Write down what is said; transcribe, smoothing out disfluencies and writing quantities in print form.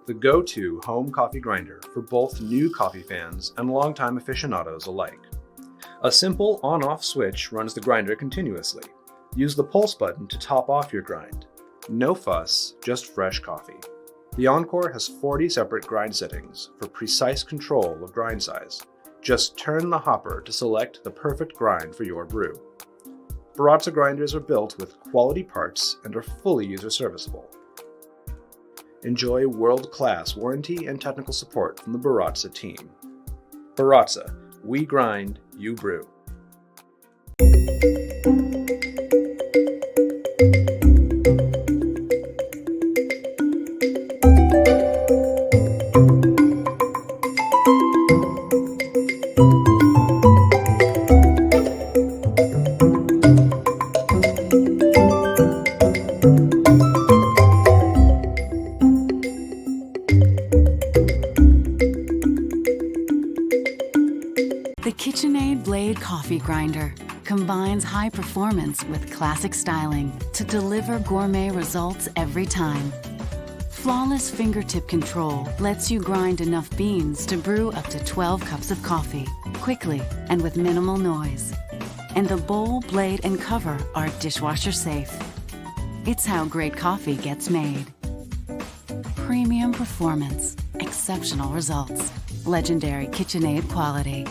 the go-to home coffee grinder for both new coffee fans and longtime aficionados alike. A simple on-off switch runs the grinder continuously. Use the pulse button to top off your grind. No fuss, just fresh coffee. The Encore has 40 separate grind settings for precise control of grind size. Just turn the hopper to select the perfect grind for your brew. Baratza grinders are built with quality parts and are fully user-serviceable. Enjoy world-class warranty and technical support from the Baratza team. Baratza, we grind, you brew. The KitchenAid Blade Coffee Grinder combines high performance with classic styling to deliver gourmet results every time. Flawless fingertip control lets you grind enough beans to brew up to 12 cups of coffee, quickly and with minimal noise. And the bowl, blade, and cover are dishwasher safe. It's how great coffee gets made. Premium performance, exceptional results, legendary KitchenAid quality.